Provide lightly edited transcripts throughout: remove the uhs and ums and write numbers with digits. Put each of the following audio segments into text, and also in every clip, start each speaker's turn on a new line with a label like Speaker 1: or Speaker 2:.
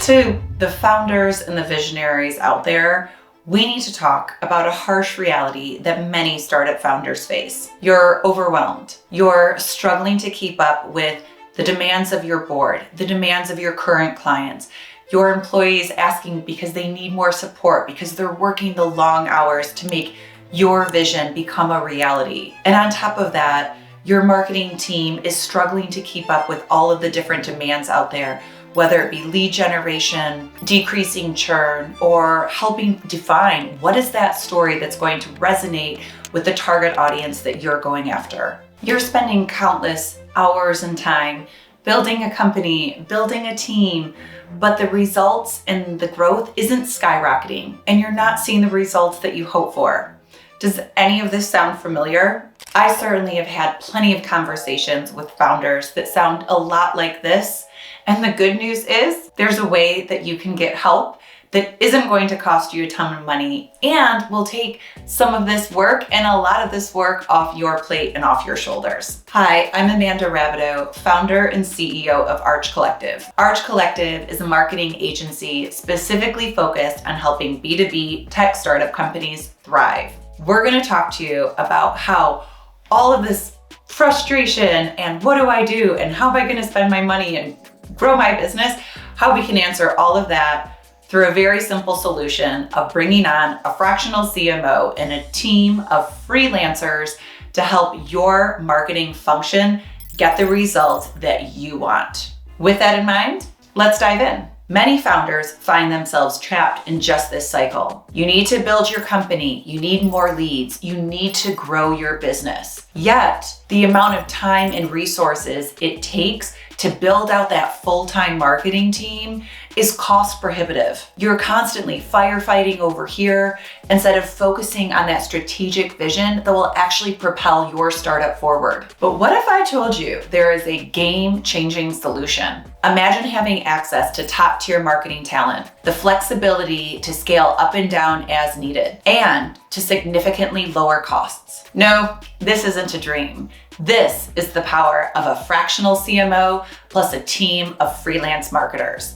Speaker 1: To the founders and the visionaries out there, we need to talk about a harsh reality that many startup founders face. You're overwhelmed. You're struggling to keep up with the demands of your board, the demands of your current clients, your employees asking because they need more support, because they're working the long hours to make your vision become a reality. And on top of that, your marketing team is struggling to keep up with all of the different demands out there, whether it be lead generation, decreasing churn, or helping define what is that story that's going to resonate with the target audience that you're going after. You're spending countless hours and time building a company, building a team, but the results and the growth isn't skyrocketing, and you're not seeing the results that you hope for. Does any of this sound familiar? I certainly have had plenty of conversations with founders that sound a lot like this. And the good news is there's a way that you can get help that isn't going to cost you a ton of money and will take some of this work and a lot of this work off your plate and off your shoulders. Hi, I'm Amanda Rabideau, founder and CEO of Arch Collective. Arch Collective is a marketing agency specifically focused on helping B2B tech startup companies thrive. We're going to talk to you about how all of this frustration and what do I do and how am I going to spend my money and grow my business, how we can answer all of that through a very simple solution of bringing on a fractional CMO and a team of freelancers to help your marketing function get the results that you want. With that in mind, let's dive in. Many founders find themselves trapped in just this cycle. You need to build your company, you need more leads, you need to grow your business. Yet, the amount of time and resources it takes to build out that full-time marketing team is cost prohibitive. You're constantly firefighting over here instead of focusing on that strategic vision that will actually propel your startup forward. But what if I told you there is a game-changing solution? Imagine having access to top-tier marketing talent, the flexibility to scale up and down as needed, and to significantly lower costs. No, this isn't a dream. This is the power of a fractional CMO plus a team of freelance marketers.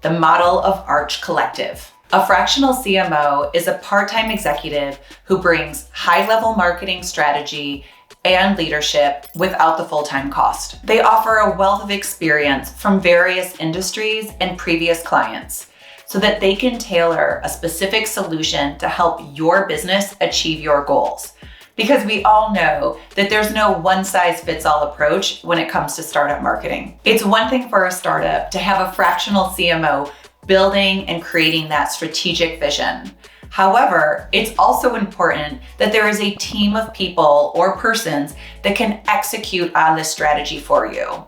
Speaker 1: The model of Arch Collective. A fractional CMO is a part-time executive who brings high-level marketing strategy and leadership without the full-time cost. They offer a wealth of experience from various industries and previous clients so that they can tailor a specific solution to help your business achieve your goals. Because we all know that there's no one-size-fits-all approach when it comes to startup marketing. It's one thing for a startup to have a fractional CMO building and creating that strategic vision. However, it's also important that there is a team of people or persons that can execute on this strategy for you.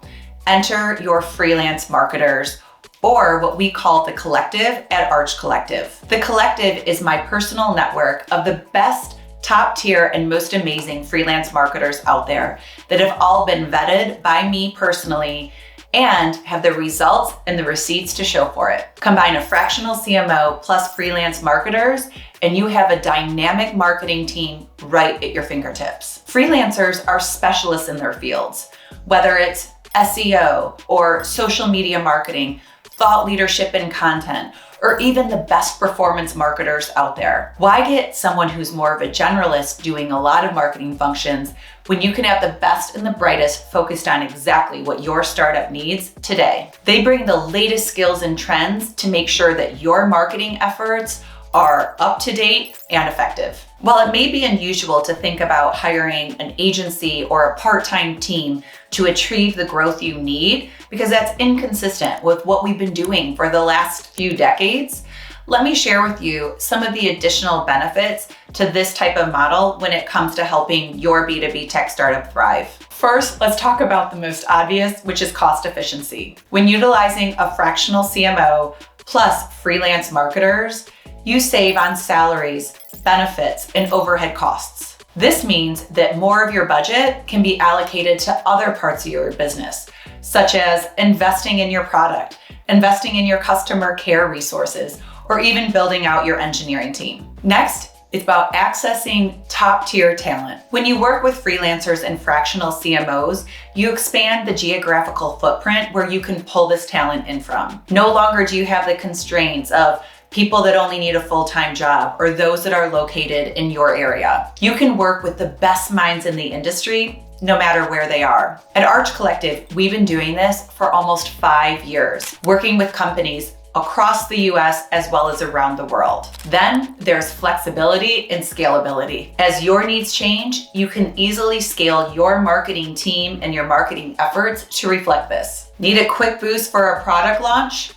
Speaker 1: Enter your freelance marketers, or what we call the collective at Arch Collective. The collective is my personal network of the best top tier and most amazing freelance marketers out there that have all been vetted by me personally and have the results and the receipts to show for it. Combine a fractional CMO plus freelance marketers and you have a dynamic marketing team right at your fingertips. Freelancers are specialists in their fields, whether it's SEO or social media marketing, thought leadership and content, or even the best performance marketers out there. Why get someone who's more of a generalist doing a lot of marketing functions when you can have the best and the brightest focused on exactly what your startup needs today? They bring the latest skills and trends to make sure that your marketing efforts are up to date and effective. While it may be unusual to think about hiring an agency or a part-time team to achieve the growth you need, because that's inconsistent with what we've been doing for the last few decades, let me share with you some of the additional benefits to this type of model when it comes to helping your B2B tech startup thrive. First, let's talk about the most obvious, which is cost efficiency. When utilizing a fractional CMO plus freelance marketers, you save on salaries, benefits, and overhead costs. This means that more of your budget can be allocated to other parts of your business, such as investing in your product, investing in your customer care resources, or even building out your engineering team. Next, It's about accessing top-tier talent. When you work with freelancers and fractional CMOs, you expand the geographical footprint where you can pull this talent in from. No longer do you have the constraints of people that only need a full-time job or those that are located in your area. You can work with the best minds in the industry, no matter where they are. At Arch Collective, we've been doing this for almost 5 years, working with companies across the US as well as around the world. Then there's flexibility and scalability. As your needs change, you can easily scale your marketing team and your marketing efforts to reflect this. Need a quick boost for a product launch?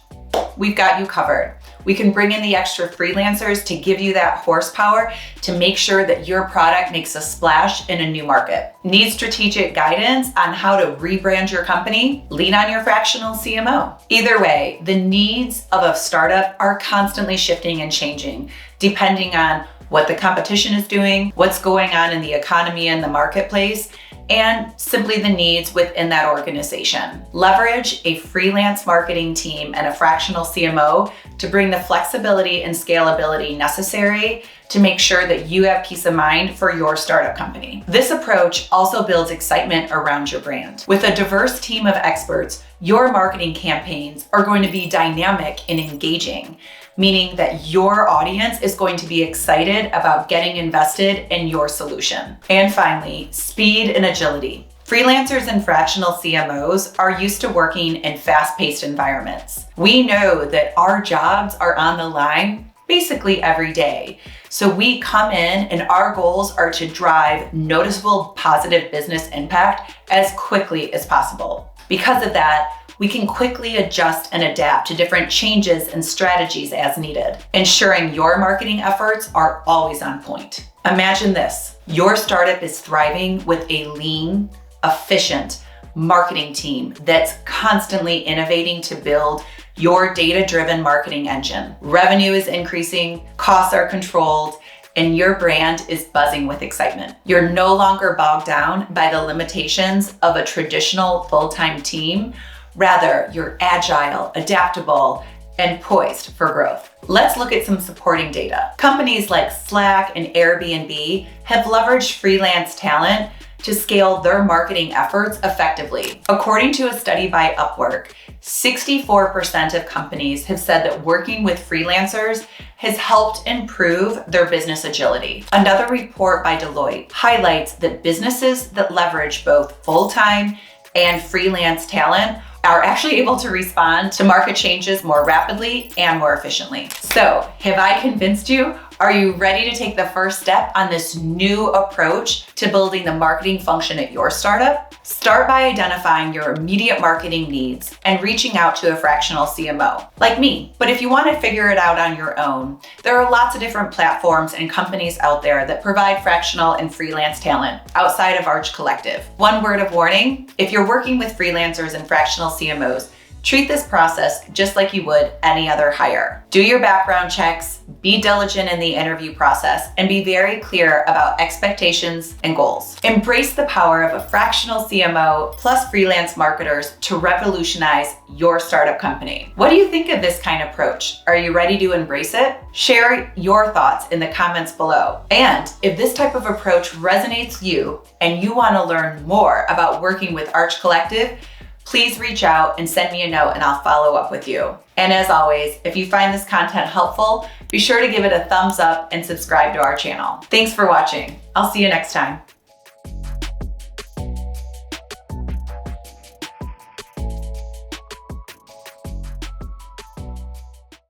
Speaker 1: We've got you covered. We can bring in the extra freelancers to give you that horsepower to make sure that your product makes a splash in a new market. Need strategic guidance on how to rebrand your company? Lean on your fractional CMO. Either way, the needs of a startup are constantly shifting and changing, depending on what the competition is doing, what's going on in the economy and the marketplace, and simply the needs within that organization. Leverage a freelance marketing team and a fractional CMO to bring the flexibility and scalability necessary to make sure that you have peace of mind for your startup company. This approach also builds excitement around your brand. With a diverse team of experts, your marketing campaigns are going to be dynamic and engaging, meaning that your audience is going to be excited about getting invested in your solution. And finally, speed and agility. Freelancers and fractional CMOs are used to working in fast-paced environments. We know that our jobs are on the line basically every day. So we come in and our goals are to drive noticeable positive business impact as quickly as possible. Because of that, we can quickly adjust and adapt to different changes and strategies as needed, ensuring your marketing efforts are always on point. Imagine this: your startup is thriving with a lean, efficient marketing team that's constantly innovating to build your data-driven marketing engine. Revenue is increasing, costs are controlled, and your brand is buzzing with excitement. You're no longer bogged down by the limitations of a traditional full-time team. Rather, you're agile, adaptable, and poised for growth. Let's look at some supporting data. Companies like Slack and Airbnb have leveraged freelance talent to scale their marketing efforts effectively. According to a study by Upwork, 64% of companies have said that working with freelancers has helped improve their business agility. Another report by Deloitte highlights that businesses that leverage both full-time and freelance talent are actually able to respond to market changes more rapidly and more efficiently. So, have I convinced you? Are you ready to take the first step on this new approach to building the marketing function at your startup? Start by identifying your immediate marketing needs and reaching out to a fractional CMO, like me. But if you want to figure it out on your own, there are lots of different platforms and companies out there that provide fractional and freelance talent outside of Arch Collective. One word of warning: if you're working with freelancers and fractional CMOs, treat this process just like you would any other hire. Do your background checks, be diligent in the interview process, and be very clear about expectations and goals. Embrace the power of a fractional CMO plus freelance marketers to revolutionize your startup company. What do you think of this kind of approach? Are you ready to embrace it? Share your thoughts in the comments below. And if this type of approach resonates with you and you want to learn more about working with Arch Collective, please reach out and send me a note and I'll follow up with you. And as always, if you find this content helpful, be sure to give it a thumbs up and subscribe to our channel. Thanks for watching. I'll see you next time.